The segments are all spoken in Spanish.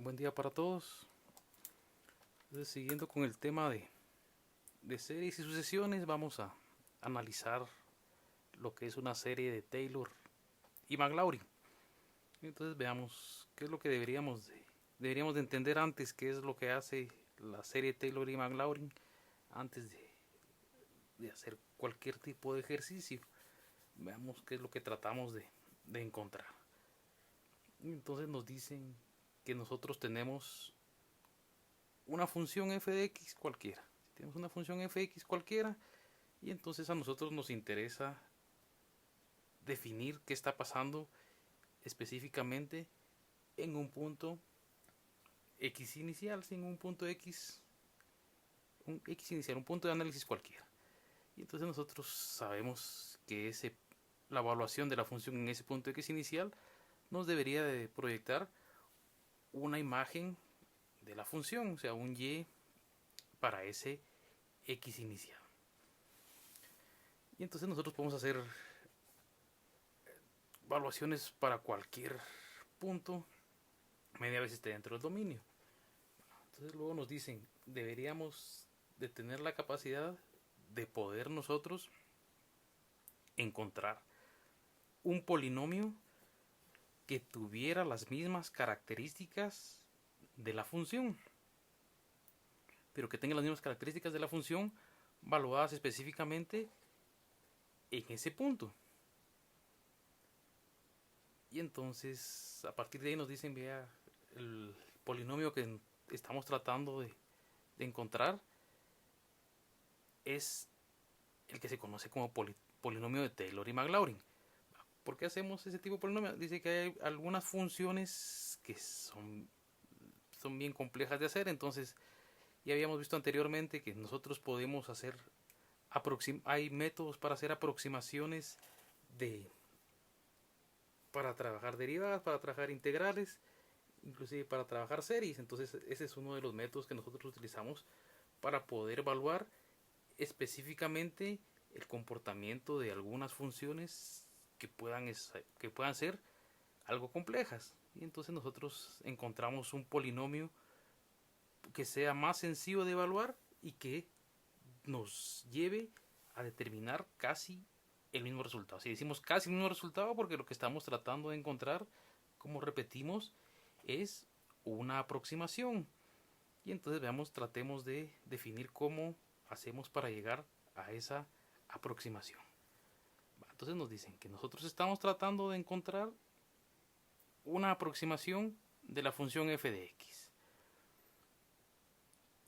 Buen día para todos. Entonces, siguiendo con el tema de series y sucesiones, vamos a analizar lo que es una serie de Taylor y McLaurin. Entonces veamos qué es lo que deberíamos de entender antes, qué es lo que hace la serie Taylor y McLaurin antes de hacer cualquier tipo de ejercicio. Veamos qué es lo que tratamos de encontrar. Entonces nos dicen que nosotros tenemos una función f de x cualquiera. Si tenemos una función f de x cualquiera, y entonces a nosotros nos interesa definir qué está pasando específicamente en un punto x inicial, sin un punto x, un x inicial, un punto de análisis cualquiera. Y entonces nosotros sabemos que la evaluación de la función en ese punto x inicial nos debería de proyectar una imagen de la función, o sea, un y para ese x inicial. Y entonces nosotros podemos hacer evaluaciones para cualquier punto media vez esté dentro del dominio. Entonces luego nos dicen, deberíamos de tener la capacidad de poder nosotros encontrar un polinomio que tuviera las mismas características de la función, pero que tenga las mismas características de la función evaluadas específicamente en ese punto. Y entonces a partir de ahí nos dicen, vea, el polinomio que estamos tratando de encontrar es el que se conoce como polinomio de Taylor y McLaurin. ¿Por qué hacemos ese tipo de polinomio? Dice que hay algunas funciones que son bien complejas de hacer, entonces ya habíamos visto anteriormente que nosotros podemos hacer hay métodos para hacer aproximaciones de para trabajar derivadas, para trabajar integrales, inclusive para trabajar series. Entonces ese es uno de los métodos que nosotros utilizamos para poder evaluar específicamente el comportamiento de algunas funciones que puedan ser algo complejas. Y entonces nosotros encontramos un polinomio que sea más sencillo de evaluar y que nos lleve a determinar casi el mismo resultado. Si decimos casi el mismo resultado, porque lo que estamos tratando de encontrar, como repetimos, es una aproximación. Y entonces tratemos de definir cómo hacemos para llegar a esa aproximación. Entonces nos dicen que nosotros estamos tratando de encontrar una aproximación de la función f de x.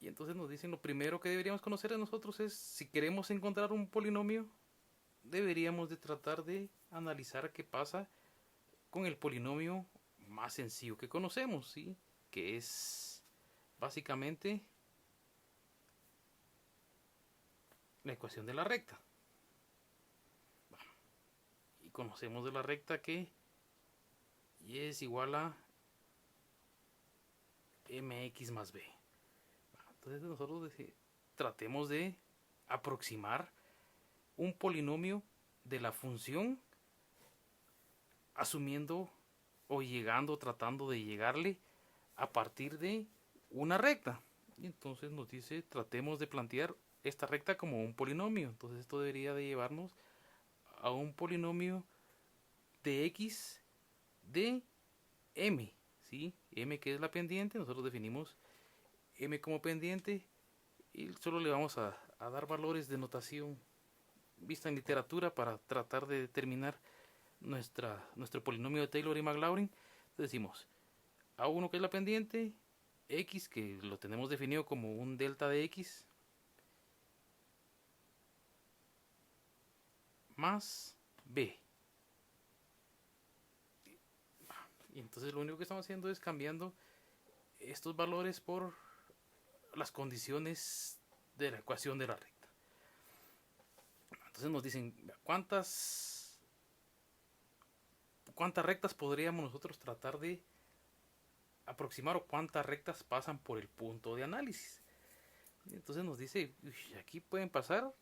Y entonces nos dicen lo primero que deberíamos conocer de nosotros es, si queremos encontrar un polinomio, deberíamos de tratar de analizar qué pasa con el polinomio más sencillo que conocemos, ¿sí? Que es básicamente la ecuación de la recta. Y conocemos de la recta que y es igual a mx más b. Entonces nosotros tratemos de aproximar un polinomio de la función asumiendo o llegando, tratando de llegarle a partir de una recta. Y entonces nos dice, tratemos de plantear esta recta como un polinomio. Entonces esto debería de llevarnos a un polinomio de x de m, ¿sí? M que es la pendiente, nosotros definimos m como pendiente y solo le vamos a dar valores de notación vista en literatura para tratar de determinar nuestro polinomio de Taylor y McLaurin. Entonces decimos a1 que es la pendiente, x que lo tenemos definido como un delta de x más b. Y entonces lo único que estamos haciendo es cambiando estos valores por las condiciones de la ecuación de la recta. Entonces nos dicen cuántas rectas podríamos nosotros tratar de aproximar o cuántas rectas pasan por el punto de análisis. Entonces nos dice, aquí pueden pasar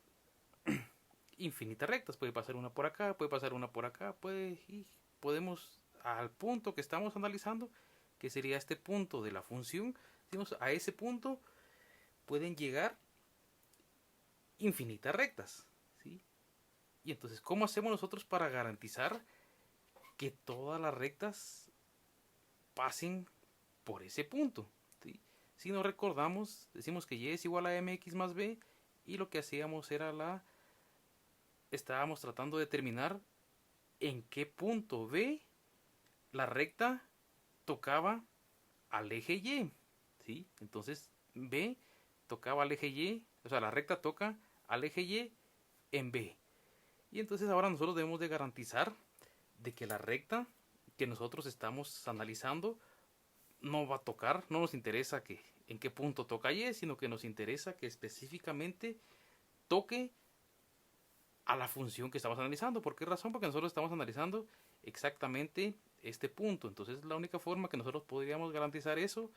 infinitas rectas, puede pasar una por acá, puede pasar una por acá, y podemos al punto que estamos analizando que sería este punto de la función. Decimos, a ese punto pueden llegar infinitas rectas, ¿sí? Y entonces, ¿cómo hacemos nosotros para garantizar que todas las rectas pasen por ese punto? ¿Sí? Si nos recordamos, decimos que y es igual a mx más b, y lo que hacíamos era estábamos tratando de determinar en qué punto b la recta tocaba al eje y, ¿sí? Entonces b tocaba al eje y, o sea, la recta toca al eje y en b. Y entonces ahora nosotros debemos de garantizar de que la recta que nosotros estamos analizando no va a tocar, no nos interesa que en qué punto toca y, sino que nos interesa que específicamente toque a la función que estamos analizando. ¿Por qué razón? Porque nosotros estamos analizando exactamente este punto. Entonces la única forma que nosotros podríamos garantizar eso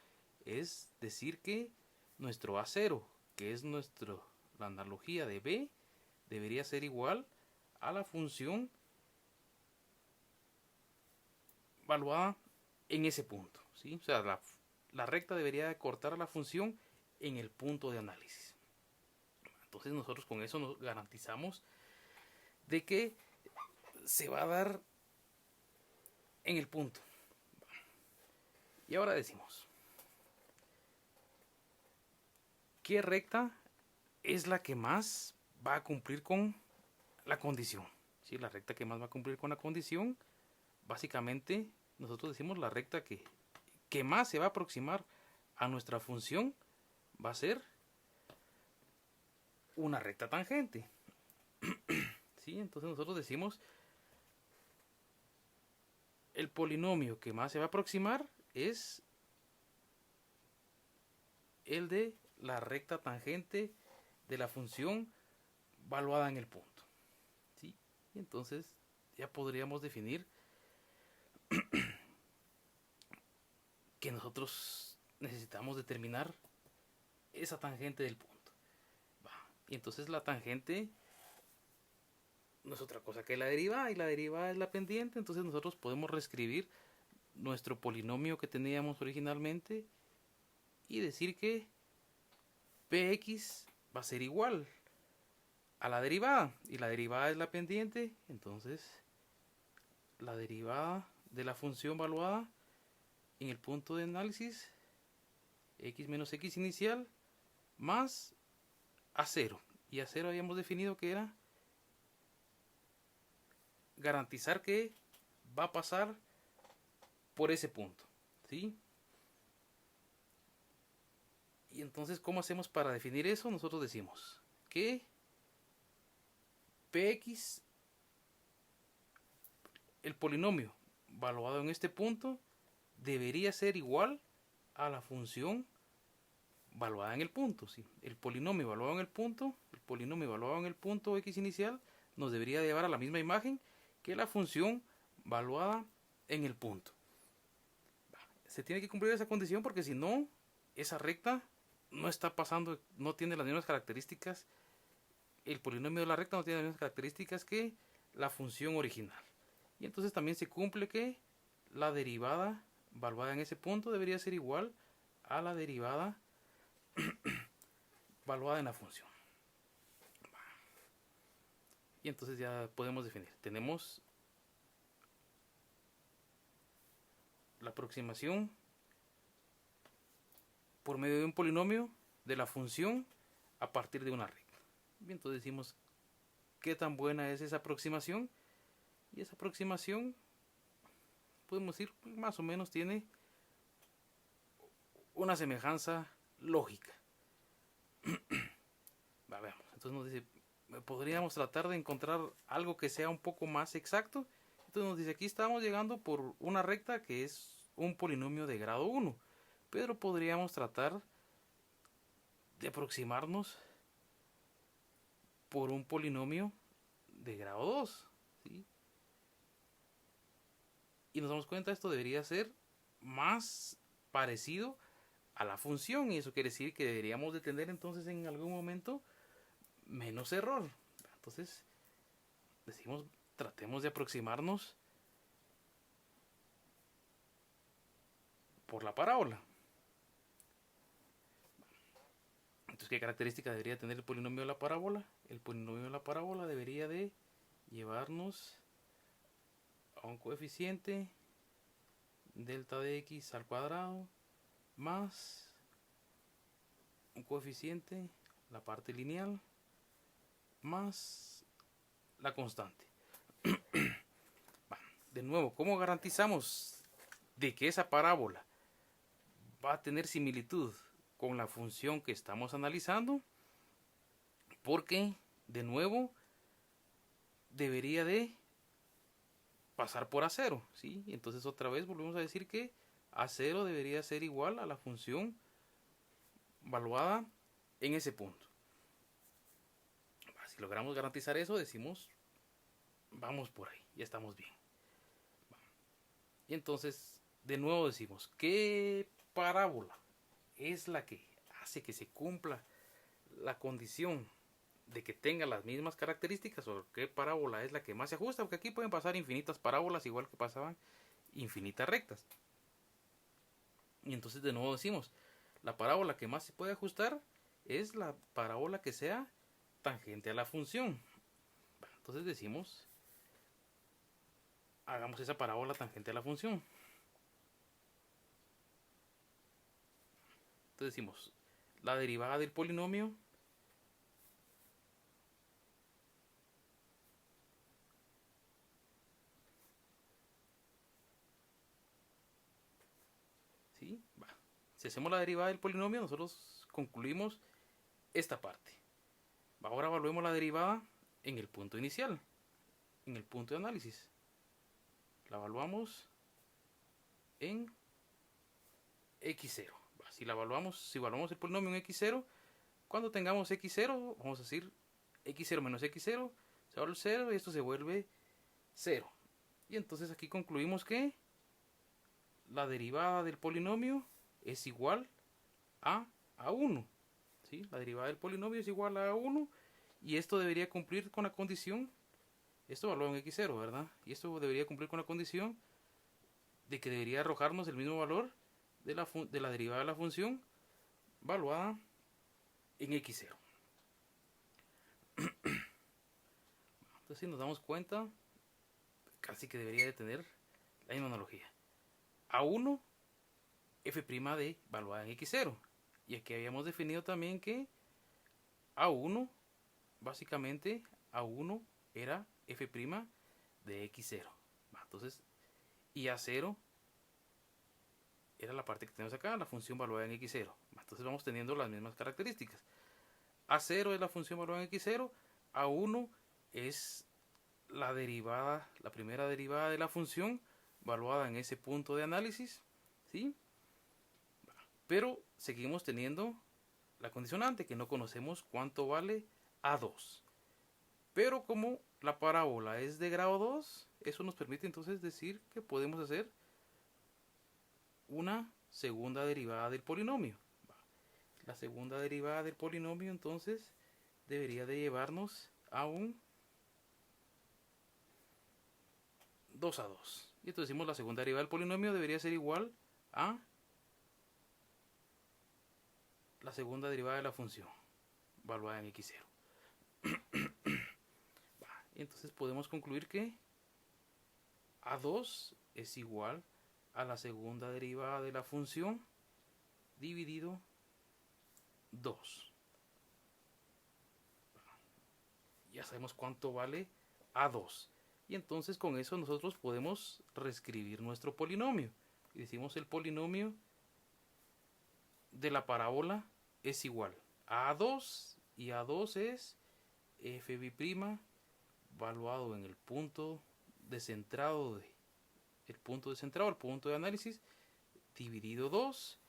es decir que nuestro A0, que es la analogía de B, debería ser igual a la función evaluada en ese punto, ¿sí? O sea, la recta debería de cortar a la función en el punto de análisis. Entonces nosotros con eso nos garantizamos de que se va a dar en el punto. Y ahora decimos, ¿qué recta es la que más va a cumplir con la condición? ¿Sí? La recta que más va a cumplir con la condición, básicamente nosotros decimos la recta que más se va a aproximar a nuestra función va a ser una recta tangente. ¿Sí? Entonces nosotros decimos el polinomio que más se va a aproximar es el de la recta tangente de la función valuada en el punto, ¿sí? Y entonces ya podríamos definir que nosotros necesitamos determinar esa tangente del punto. Y entonces la tangente no es otra cosa que la derivada, y la derivada es la pendiente. Entonces nosotros podemos reescribir nuestro polinomio que teníamos originalmente y decir que px va a ser igual a la derivada, y la derivada es la pendiente. Entonces la derivada de la función evaluada en el punto de análisis, x menos x inicial más a0, y a0 habíamos definido que era garantizar que va a pasar por ese punto, ¿sí? Y entonces, ¿cómo hacemos para definir eso? Nosotros decimos que px, el polinomio valuado en este punto, debería ser igual a la función valuada en el punto, ¿sí? El polinomio valuado en el punto x inicial nos debería llevar a la misma imagen que la función valuada en el punto. Se tiene que cumplir esa condición porque si no, esa recta no está pasando, no tiene las mismas características. El polinomio de la recta no tiene las mismas características que la función original. Y entonces también se cumple que la derivada valuada en ese punto debería ser igual a la derivada valuada en la función. Y entonces ya podemos definir. Tenemos la aproximación por medio de un polinomio de la función a partir de una recta. Y entonces decimos qué tan buena es esa aproximación. Y esa aproximación, podemos decir, más o menos tiene una semejanza lógica. Entonces nos dice, podríamos tratar de encontrar algo que sea un poco más exacto. Entonces nos dice, aquí estamos llegando por una recta que es un polinomio de grado 1. Pero podríamos tratar de aproximarnos por un polinomio de grado 2, ¿sí? Y nos damos cuenta, esto debería ser más parecido a la función, y eso quiere decir que deberíamos de tener entonces en algún momento menos error. Entonces decimos, tratemos de aproximarnos por la parábola. Entonces, ¿qué característica debería tener el polinomio de la parábola? El polinomio de la parábola debería de llevarnos a un coeficiente delta de x al cuadrado más un coeficiente, la parte lineal, más la constante. De nuevo, ¿cómo garantizamos de que esa parábola va a tener similitud con la función que estamos analizando? Porque, de nuevo, debería de pasar por A0, ¿sí? Entonces otra vez volvemos a decir que A0 debería ser igual a la función valuada en ese punto. Si logramos garantizar eso, decimos, vamos por ahí, ya estamos bien. Y entonces, de nuevo decimos, ¿qué parábola es la que hace que se cumpla la condición de que tenga las mismas características? ¿O qué parábola es la que más se ajusta? Porque aquí pueden pasar infinitas parábolas igual que pasaban infinitas rectas. Y entonces de nuevo decimos, la parábola que más se puede ajustar es la parábola que sea tangente a la función. Entonces decimos, hagamos esa parábola tangente a la función. Entonces decimos, la derivada del polinomio ¿sí? Si hacemos la derivada del polinomio, nosotros concluimos esta parte. Ahora evaluemos la derivada en el punto inicial, en el punto de análisis. La evaluamos en x0. Si evaluamos el polinomio en x0, cuando tengamos x0, vamos a decir x0 menos x0, se va al 0 y esto se vuelve 0. Y entonces aquí concluimos que la derivada del polinomio es igual a A1. ¿Sí? La derivada del polinomio es igual a A1 y esto debería cumplir con la condición, esto evaluado en x0, ¿verdad? Y esto debería cumplir con la condición de que debería arrojarnos el mismo valor de la derivada de la función valuada en x0. Entonces, si nos damos cuenta, casi que debería de tener la misma analogía. A1, f' de valuada en x0. Y aquí habíamos definido también que A1, básicamente, A1 era f' de x0. Entonces, y A0 era la parte que tenemos acá, la función valuada en x0. Entonces vamos teniendo las mismas características. A0 es la función valuada en x0, A1 es la derivada, la primera derivada de la función valuada en ese punto de análisis, ¿sí? Pero seguimos teniendo la condicionante que no conocemos cuánto vale A2. Pero como la parábola es de grado 2, eso nos permite entonces decir que podemos hacer una segunda derivada del polinomio. La segunda derivada del polinomio entonces debería de llevarnos a un 2 a 2. Y entonces decimos la segunda derivada del polinomio debería ser igual a la segunda derivada de la función valuada en x0. Entonces podemos concluir que A2 es igual a la segunda derivada de la función dividido 2. Ya sabemos cuánto vale A2. Y entonces con eso nosotros podemos reescribir nuestro polinomio. Y decimos el polinomio de la parábola es igual a A2. Y A2 es fb' valuado en el punto descentrado el punto de análisis, dividido 2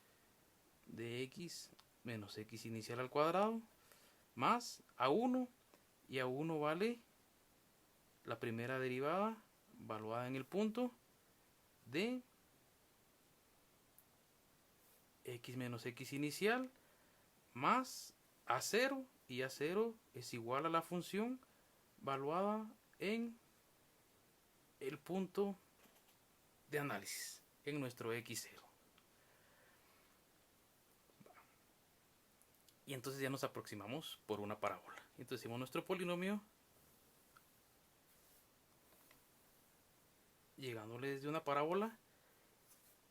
de x menos x inicial al cuadrado, más A1, y A1 vale la primera derivada valuada en el punto de x menos x inicial, más A0, y A0 es igual a la función valuada en el punto de análisis, en nuestro x0. Y entonces ya nos aproximamos por una parábola. Entonces decimos nuestro polinomio, llegándole desde una parábola,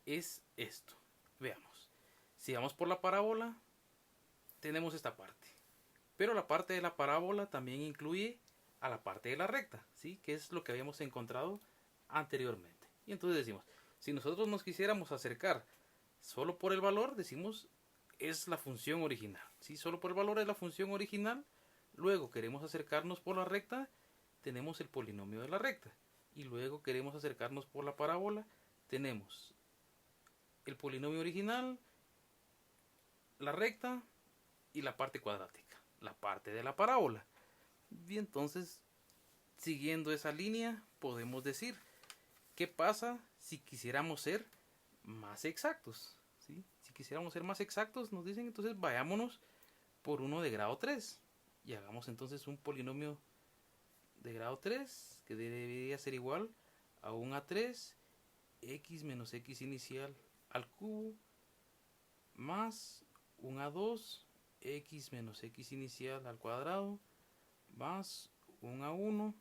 es esto. Veamos. Si vamos por la parábola, tenemos esta parte. Pero la parte de la parábola también incluye a la parte de la recta, ¿sí? Que es lo que habíamos encontrado anteriormente. Y entonces decimos, si nosotros nos quisiéramos acercar solo por el valor, decimos, es la función original. ¿Sí? Solo por el valor es la función original. Luego queremos acercarnos por la recta, tenemos el polinomio de la recta. Y luego queremos acercarnos por la parábola, tenemos el polinomio original, la recta y la parte cuadrática, la parte de la parábola. Y entonces, siguiendo esa línea, podemos decir, ¿qué pasa si quisiéramos ser más exactos? ¿Sí? Si quisiéramos ser más exactos, nos dicen, entonces vayámonos por uno de grado 3 y hagamos entonces un polinomio de grado 3 que debería ser igual a un A3 x menos x inicial al cubo más un A2 x menos x inicial al cuadrado más un A1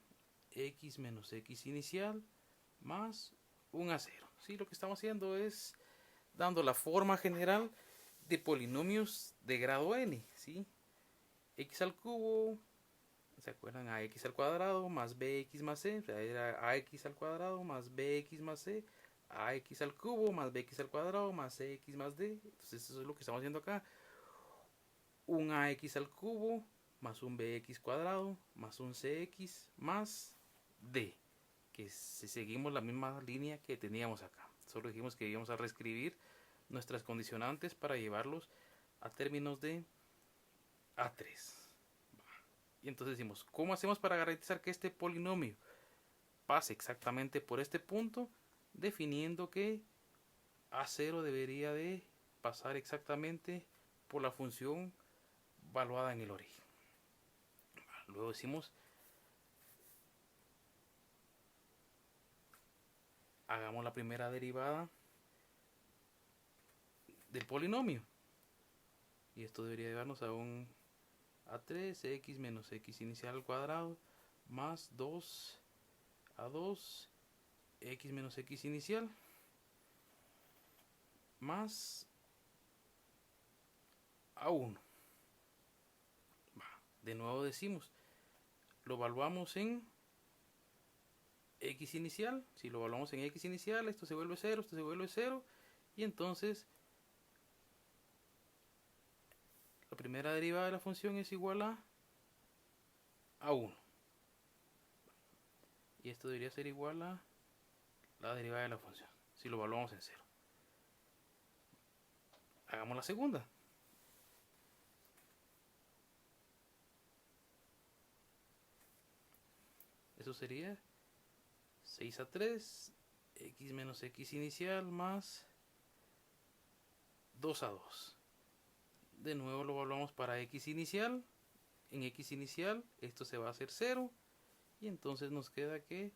x menos x inicial más un A0. ¿Sí? Lo que estamos haciendo es dando la forma general de polinomios de grado n. ¿Sí? X al cubo, ¿se acuerdan? Ax al cuadrado más bx más c, o sea, era ax al cuadrado más bx más c, ax al cubo más bx al cuadrado más cx más d. Entonces eso es lo que estamos haciendo acá. Un ax al cubo más un bx cuadrado más un cx más d, que si seguimos la misma línea que teníamos acá. Solo dijimos que íbamos a reescribir nuestras condicionantes para llevarlos a términos de A3. Y entonces decimos, ¿cómo hacemos para garantizar que este polinomio pase exactamente por este punto? Definiendo que A0 debería de pasar exactamente por la función valuada en el origen. Luego decimos, hagamos la primera derivada del polinomio. Y esto debería llevarnos a un A3x menos x inicial al cuadrado más 2A2 x menos x inicial más A1. De nuevo decimos, lo evaluamos en x inicial. Si lo evaluamos en x inicial, esto se vuelve 0, esto se vuelve 0. Y entonces la primera derivada de la función es igual a 1. Y esto debería ser igual a la derivada de la función, si lo evaluamos en 0. Hagamos la segunda. Eso sería 6A3, x menos x inicial más 2A2. De nuevo lo evaluamos para x inicial. En x inicial esto se va a hacer 0. Y entonces nos queda que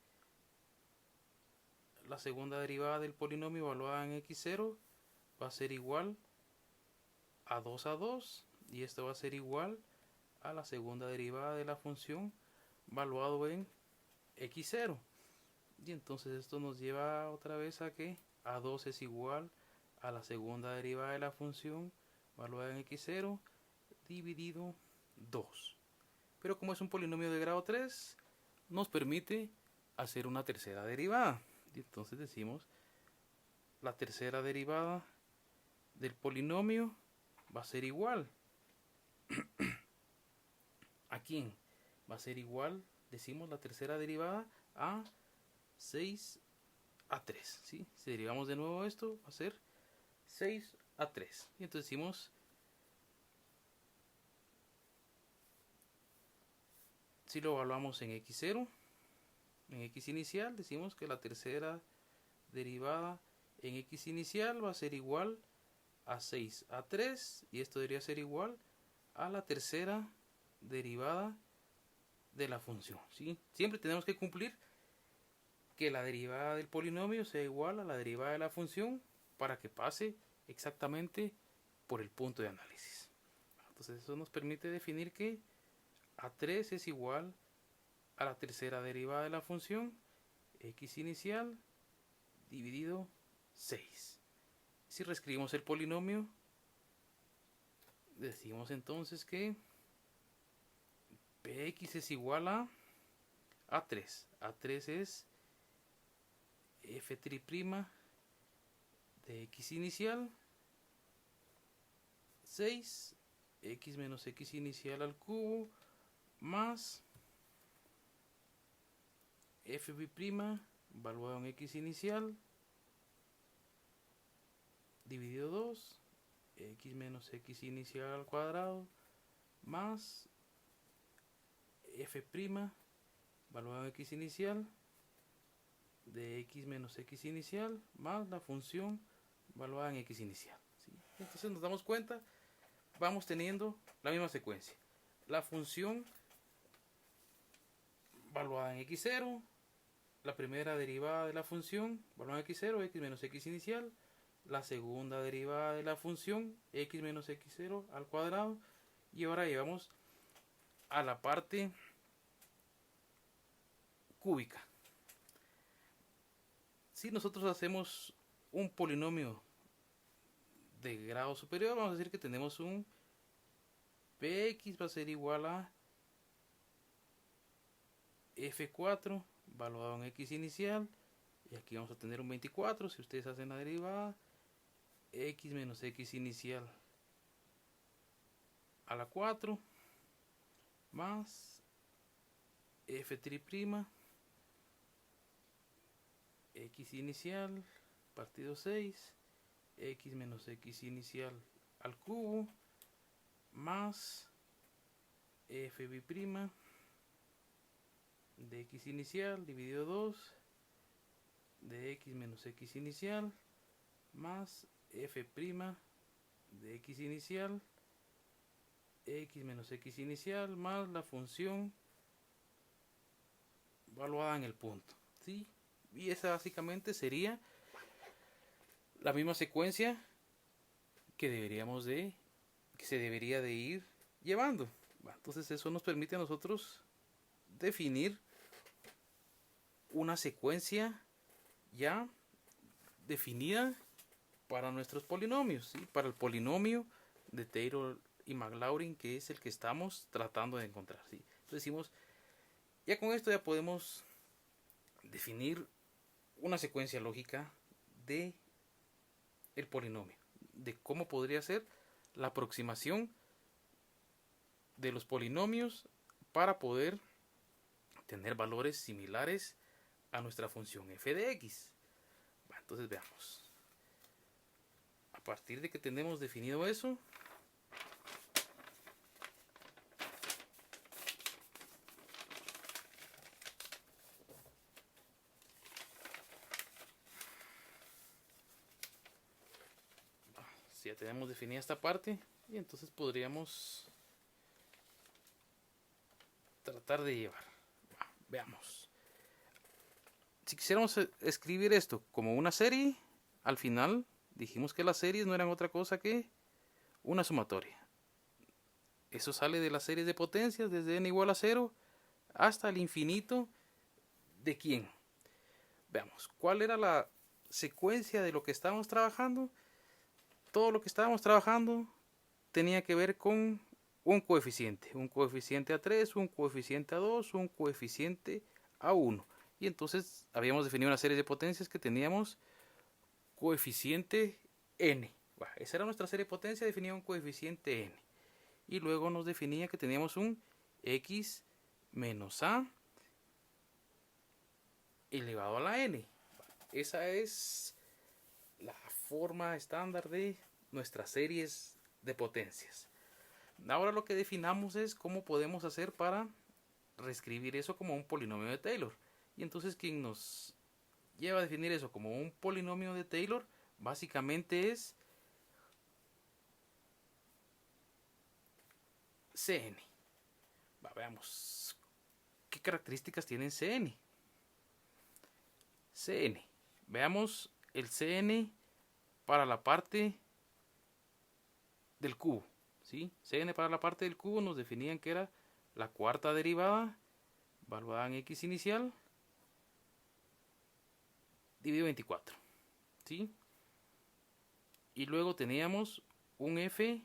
la segunda derivada del polinomio evaluada en x0 va a ser igual a 2A2. Y esto va a ser igual a la segunda derivada de la función evaluado en x0. Y entonces esto nos lleva otra vez a que A2 es igual a la segunda derivada de la función evaluada en x0 dividido 2. Pero como es un polinomio de grado 3, nos permite hacer una tercera derivada. Y entonces decimos, la tercera derivada del polinomio va a ser igual. ¿A quién? Va a ser igual, decimos, la tercera derivada a 6A3. ¿Sí? Si derivamos de nuevo esto, va a ser 6A3. Y entonces decimos, si lo evaluamos en x0, en x inicial, decimos que la tercera derivada en x inicial va a ser igual a 6A3. Y esto debería ser igual a la tercera derivada de la función. ¿Sí? Siempre tenemos que cumplir que la derivada del polinomio sea igual a la derivada de la función para que pase exactamente por el punto de análisis. Entonces eso nos permite definir que A3 es igual a la tercera derivada de la función x inicial dividido 6. Si reescribimos el polinomio, decimos entonces que px es igual a A3. A3 es f' de x inicial 6, x menos x inicial al cubo, más fb' valuado en x inicial dividido 2, x menos x inicial al cuadrado, más f' valuado en x inicial de x menos x inicial más la función valuada en x inicial, ¿sí? Entonces nos damos cuenta, vamos teniendo la misma secuencia. La función valuada en x0, la primera derivada de la función valuada en x0, x menos x inicial, la segunda derivada de la función x menos x0 al cuadrado, y ahora llegamos a la parte cúbica. Si nosotros hacemos un polinomio de grado superior, vamos a decir que tenemos un px va a ser igual a f4 valuado en x inicial, y aquí vamos a tener un 24. Si ustedes hacen la derivada, x menos x inicial a la 4 más f' x inicial partido 6, x menos x inicial al cubo, más fb' de x inicial dividido 2 de x menos x inicial, más f' de x inicial, x menos x inicial, más la función valuada en el punto, ¿sí? Y esa básicamente sería la misma secuencia que se debería de ir llevando. Entonces eso nos permite a nosotros definir una secuencia ya definida para nuestros polinomios, ¿sí? Para el polinomio de Taylor y Maclaurin, que es el que estamos tratando de encontrar, ¿sí? Entonces decimos, ya con esto ya podemos definir una secuencia lógica de el polinomio, de cómo podría ser la aproximación de los polinomios para poder tener valores similares a nuestra función f de x. Entonces veamos. A partir de que tenemos definido eso, si ya tenemos definida esta parte, y entonces podríamos tratar de llevar. Veamos. Si quisiéramos escribir esto como una serie, al final dijimos que las series no eran otra cosa que una sumatoria. Eso sale de las series de potencias desde n igual a 0 hasta el infinito de quién. Veamos, ¿cuál era la secuencia de lo que estábamos trabajando? Todo lo que estábamos trabajando tenía que ver con un coeficiente A3, un coeficiente A2, un coeficiente A1. Y entonces habíamos definido una serie de potencias que teníamos coeficiente n. Esa era nuestra serie de potencia, definía un coeficiente n. Y luego nos definía que teníamos un x menos a elevado a la n. Esa es la forma estándar de nuestras series de potencias. Ahora lo que definamos es cómo podemos hacer para reescribir eso como un polinomio de Taylor. Y entonces quien nos lleva a definir eso como un polinomio de Taylor básicamente es Cn. Veamos qué características tiene Cn. Cn. Veamos el Cn para la parte del cubo, ¿sí? Cn para la parte del cubo nos definían que era la cuarta derivada evaluada en x inicial dividido 24, ¿sí? Y luego teníamos un f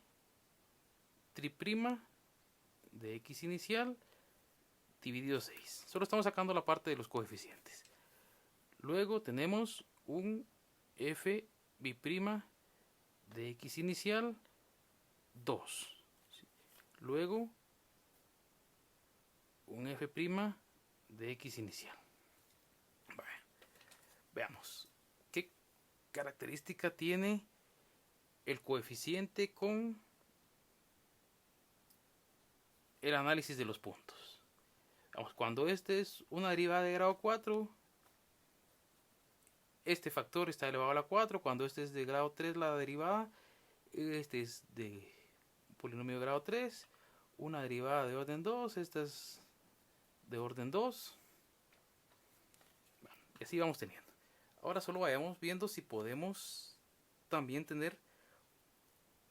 triprima de x inicial dividido 6. Solo estamos sacando la parte de los coeficientes. Luego tenemos un f biprima de x inicial 2. ¿Sí? Luego un f' de x inicial. Bueno, veamos. ¿Qué característica tiene el coeficiente con el análisis de los puntos? Vamos, cuando este es una derivada de grado 4, este factor está elevado a la 4. Cuando este es de grado 3, la derivada, este es de polinomio de grado 3. Una derivada de orden 2, esta es de orden 2. Bueno, y así vamos teniendo. Ahora solo vayamos viendo si podemos también tener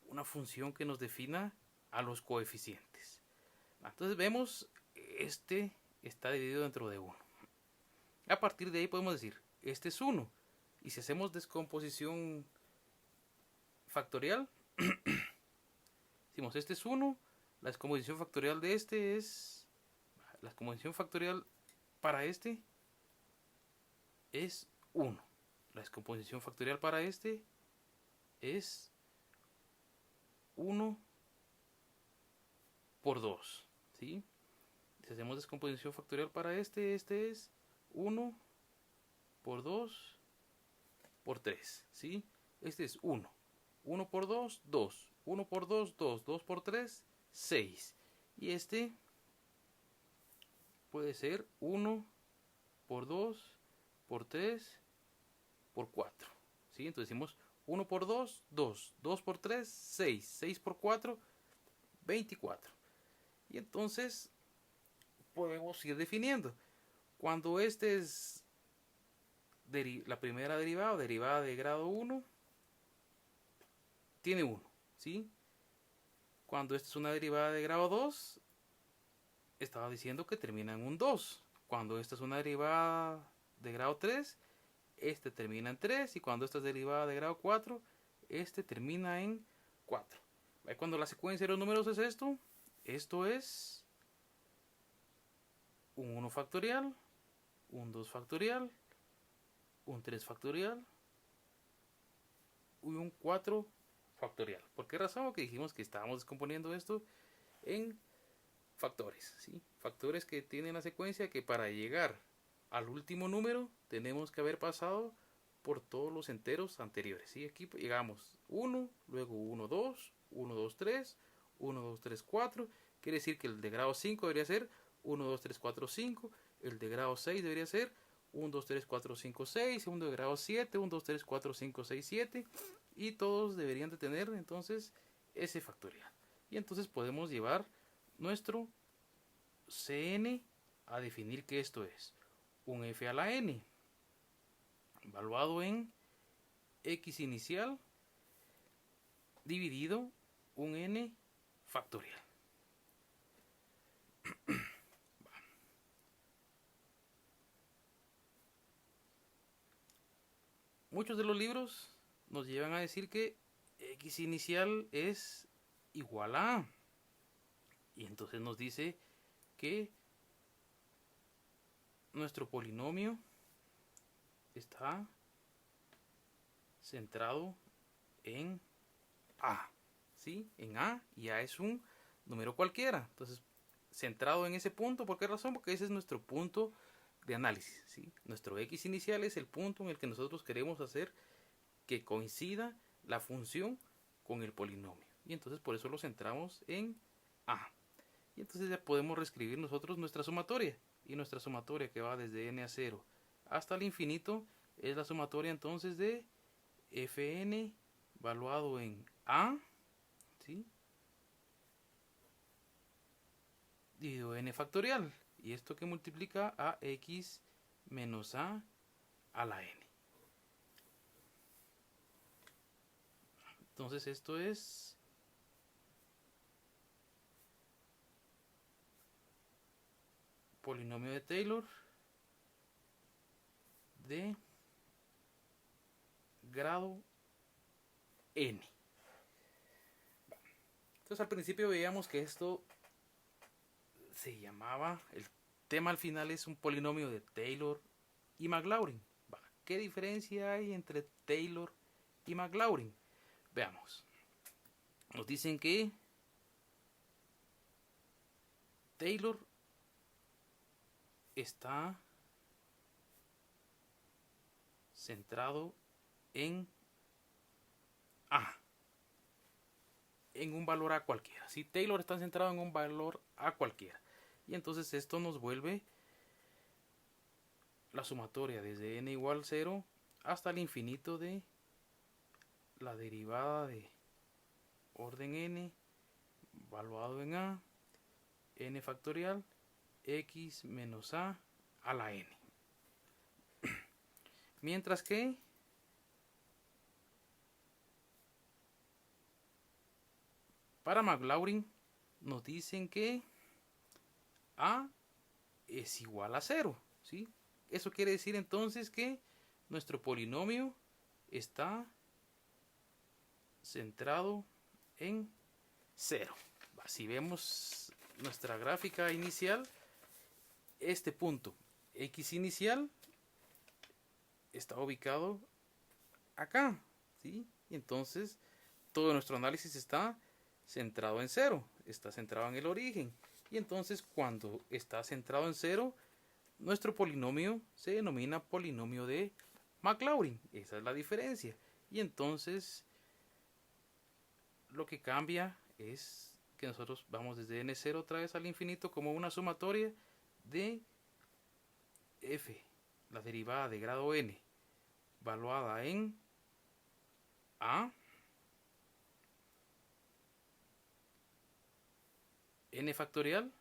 una función que nos defina a los coeficientes. Entonces vemos, este está dividido dentro de 1. A partir de ahí podemos decir, este es 1. Y si hacemos descomposición factorial, decimos, este es 1. La descomposición factorial de este es... La descomposición factorial para este es 1. La descomposición factorial para este es 1 por 2. ¿Sí? Si hacemos descomposición factorial para este es 1 por 2 por 3. ¿Sí? Este es 1. 1 por 2, 2. 1 por 2, 2. 2 por 3, 6. Y este puede ser 1 por 2 por 3 por 4. ¿Sí? Entonces decimos 1 por 2, 2. 2 por 3, 6. 6 por 4, 24. Y entonces podemos ir definiendo. Cuando este es la primera derivada o derivada de grado 1, tiene 1. ¿Sí? Cuando esta es una derivada de grado 2, estaba diciendo que termina en un 2. Cuando esta es una derivada de grado 3, este termina en 3. Y cuando esta es derivada de grado 4, este termina en 4. Cuando la secuencia de los números es esto es un 1 factorial, un 2 factorial, un 3 factorial y un 4 factorial. ¿Por qué razón? Porque dijimos que estábamos descomponiendo esto en factores, ¿sí? Factores que tienen la secuencia que para llegar al último número tenemos que haber pasado por todos los enteros anteriores, ¿sí? Aquí llegamos 1, luego 1, 2, 1, 2, 3, 1, 2, 3, 4. Quiere decir que el de grado 5 debería ser 1, 2, 3, 4, 5. El de grado 6 debería ser 1, 2, 3, 4, 5, 6. Segundo de grado 7, 1, 2, 3, 4, 5, 6, 7. Y todos deberían de tener entonces ese factorial. Y entonces podemos llevar nuestro Cn a definir que esto es un f a la n evaluado en x inicial dividido un n factorial. Muchos de los libros nos llevan a decir que x inicial es igual a A. Y entonces nos dice que nuestro polinomio está centrado en A. ¿Sí? En A, y A es un número cualquiera. Entonces, centrado en ese punto, ¿por qué razón? Porque ese es nuestro punto de análisis. ¿Sí? Nuestro x inicial es el punto en el que nosotros queremos hacer que coincida la función con el polinomio. Y entonces por eso lo centramos en A. Y entonces ya podemos reescribir nosotros nuestra sumatoria. Y nuestra sumatoria, que va desde n a 0 hasta el infinito, es la sumatoria entonces de fn evaluado en A, ¿sí? Dividido n factorial. Y esto que multiplica a x menos a la n. Entonces esto es polinomio de Taylor de grado n. Entonces al principio veíamos que esto se llamaba, el tema al final es un polinomio de Taylor y Maclaurin. ¿Qué diferencia hay entre Taylor y Maclaurin? Veamos. Nos dicen que Taylor está centrado en A, en un valor A cualquiera. Si Taylor está centrado en un valor A cualquiera. Y entonces esto nos vuelve la sumatoria desde n igual 0 hasta el infinito de la derivada de orden n valuado en A, n factorial, x menos a la n. Mientras que para Maclaurin nos dicen que a es igual a 0, ¿sí? Eso quiere decir entonces que nuestro polinomio está centrado en 0. Si vemos nuestra gráfica inicial, este punto x inicial está ubicado acá, ¿sí? Y entonces todo nuestro análisis está centrado en 0, está centrado en el origen. Y entonces cuando está centrado en 0, nuestro polinomio se denomina polinomio de Maclaurin. Esa es la diferencia. Y entonces lo que cambia es que nosotros vamos desde n0 otra vez al infinito como una sumatoria de f, la derivada de grado n, valuada en a, n factorial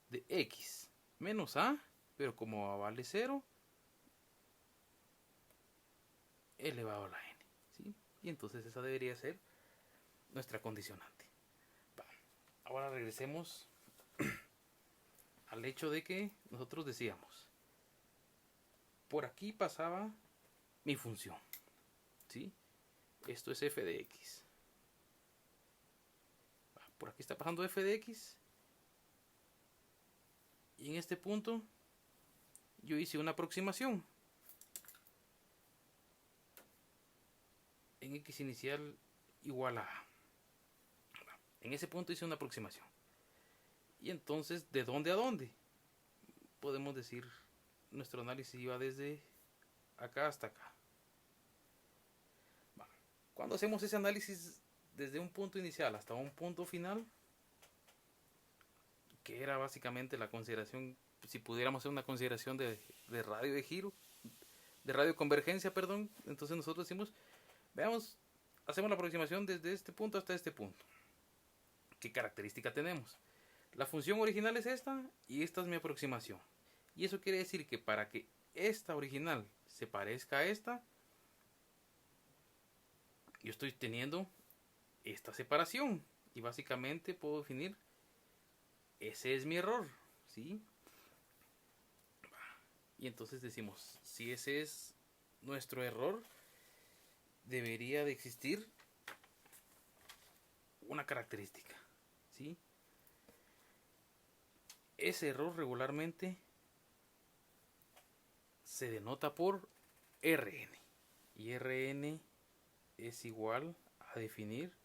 de x menos a, pero como a vale 0, elevado a la n, ¿sí? Y entonces esa debería ser nuestra condicionante. Ahora regresemos al hecho de que nosotros decíamos, por aquí pasaba mi función, ¿sí? Esto es f de x. Por aquí está pasando f de x. Y en este punto yo hice una aproximación. En x inicial igual a a. En ese punto hice una aproximación. Y entonces, ¿de dónde a dónde? Podemos decir, nuestro análisis iba desde acá hasta acá. Cuando hacemos ese análisis desde un punto inicial hasta un punto final, que era básicamente la consideración, si pudiéramos hacer una consideración de radio de giro, de radio convergencia, perdón, entonces nosotros decimos, veamos, hacemos la aproximación desde este punto hasta este punto. ¿Qué característica tenemos? La función original es esta y esta es mi aproximación. Y eso quiere decir que para que esta original se parezca a esta, yo estoy teniendo esta separación. Y básicamente puedo definir, ese es mi error, ¿sí? Y entonces decimos, si ese es nuestro error, debería de existir una característica, ¿sí? Ese error regularmente se denota por Rn. Y Rn es igual a definir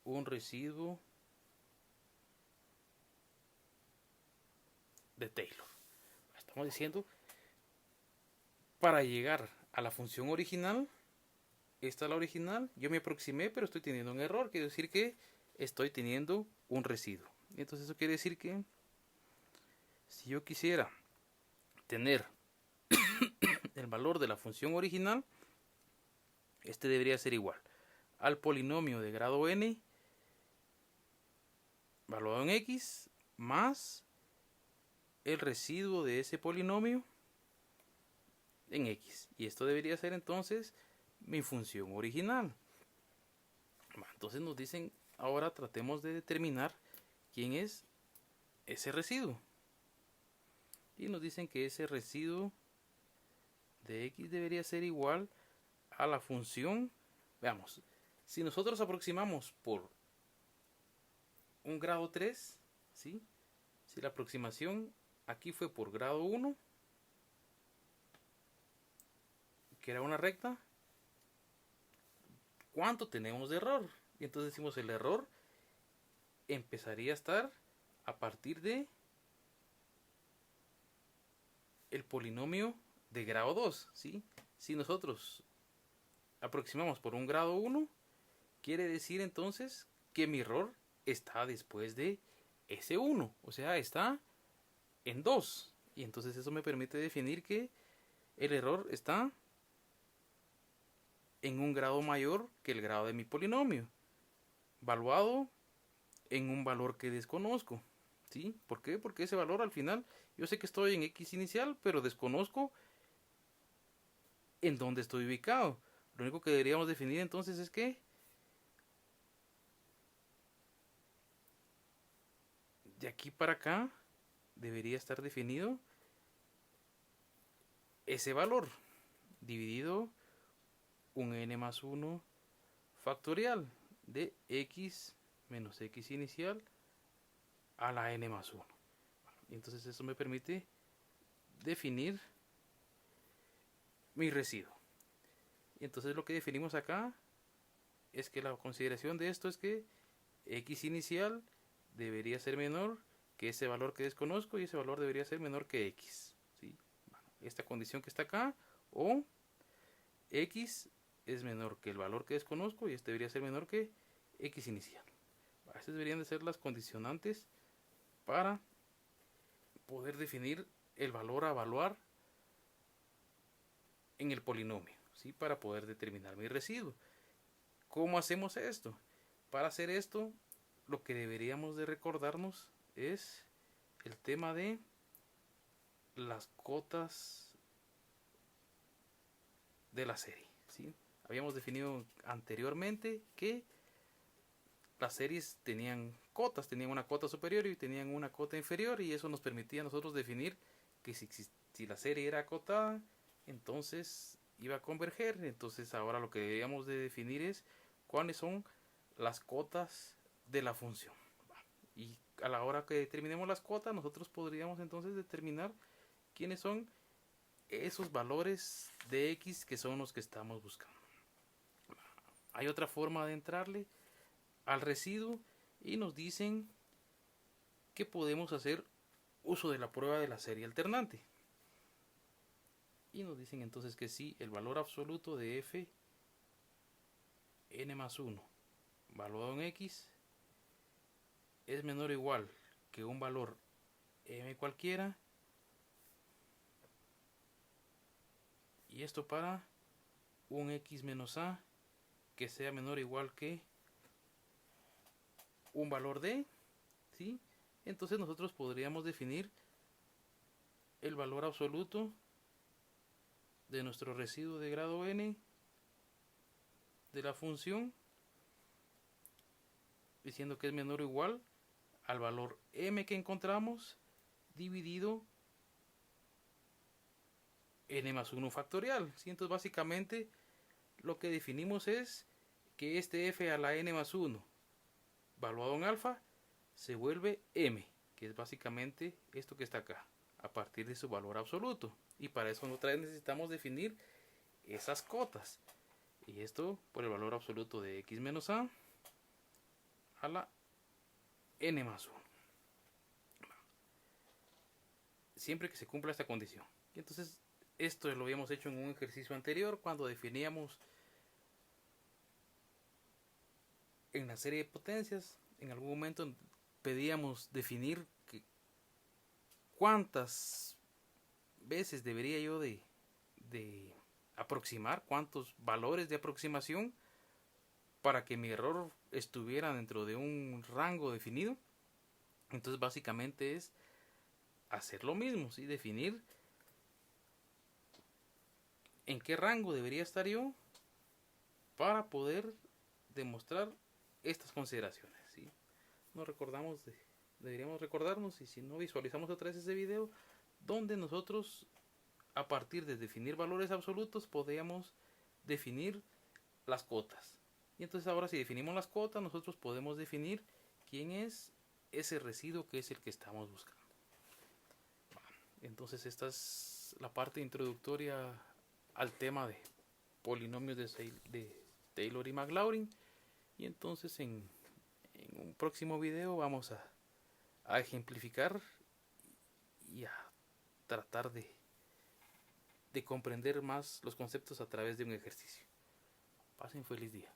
un residuo de Taylor. Estamos diciendo, para llegar a la función original, esta es la original, yo me aproximé, pero estoy teniendo un error, quiere decir que estoy teniendo un residuo. Entonces eso quiere decir que si yo quisiera tener el valor de la función original, este debería ser igual al polinomio de grado n valuado en x más el residuo de ese polinomio en x. Y esto debería ser entonces mi función original. Entonces nos dicen, ahora tratemos de determinar quién es ese residuo. Y nos dicen que ese residuo de x debería ser igual a la función. Veamos, si nosotros aproximamos por un grado 3, ¿sí? Si la aproximación aquí fue por grado 1, que era una recta, ¿cuánto tenemos de error? Y entonces decimos el error empezaría a estar a partir de el polinomio de grado 2, ¿sí? Si nosotros aproximamos por un grado 1, quiere decir entonces que mi error está después de ese 1, o sea, está en 2. Y entonces eso me permite definir que el error está en un grado mayor que el grado de mi polinomio, valuado en un valor que desconozco. ¿Sí? ¿Por qué? Porque ese valor al final, yo sé que estoy en x inicial, pero desconozco en dónde estoy ubicado. Lo único que deberíamos definir entonces es que de aquí para acá debería estar definido ese valor dividido un n más 1 factorial de x menos x inicial a la n más 1. Y entonces eso me permite definir mi residuo. Y entonces lo que definimos acá es que la consideración de esto es que x inicial debería ser menor que ese valor que desconozco y ese valor debería ser menor que x. ¿Sí? Bueno, esta condición que está acá, o x es menor que el valor que desconozco y este debería ser menor que x inicial. Estas deberían de ser las condicionantes para poder definir el valor a evaluar en el polinomio, ¿sí? Para poder determinar mi residuo. ¿Cómo hacemos esto? Para hacer esto, lo que deberíamos de recordarnos es el tema de las cotas de la serie, ¿sí? Habíamos definido anteriormente que las series tenían cotas, tenían una cota superior y tenían una cota inferior, y eso nos permitía a nosotros definir que si la serie era acotada, entonces iba a converger. Entonces ahora lo que deberíamos de definir es cuáles son las cotas de la función. Y a la hora que determinemos las cotas, nosotros podríamos entonces determinar quiénes son esos valores de x que son los que estamos buscando. Hay otra forma de entrarle al residuo y nos dicen que podemos hacer uso de la prueba de la serie alternante. Y nos dicen entonces que si el valor absoluto de f n más 1 valuado en x es menor o igual que un valor m cualquiera, y esto para un x menos a que sea menor o igual que un valor de, ¿sí? Entonces nosotros podríamos definir el valor absoluto de nuestro residuo de grado n de la función diciendo que es menor o igual al valor m que encontramos dividido n más 1 factorial, ¿sí? Entonces básicamente lo que definimos es que este f a la n más 1 valuado en alfa se vuelve m, que es básicamente esto que está acá, a partir de su valor absoluto. Y para eso otra vez necesitamos definir esas cotas. Y esto por el valor absoluto de x menos a la n más 1. Siempre que se cumpla esta condición. Y entonces esto lo habíamos hecho en un ejercicio anterior cuando definíamos en la serie de potencias. En algún momento pedíamos definir cuántas veces debería yo de aproximar, cuántos valores de aproximación para que mi error estuviera dentro de un rango definido. Entonces básicamente es hacer lo mismo, ¿sí? Definir en qué rango debería estar yo para poder demostrar estas consideraciones, ¿sí? Nos recordamos deberíamos recordarnos, y si no, visualizamos otra vez ese video, donde nosotros, a partir de definir valores absolutos, podemos definir las cotas. Y entonces ahora, si definimos las cotas, nosotros podemos definir quién es ese residuo que es el que estamos buscando. Entonces esta es la parte introductoria al tema de polinomios de Taylor y Maclaurin. Y entonces en un próximo video vamos a ejemplificar y a tratar de comprender más los conceptos a través de un ejercicio. Pasen feliz día.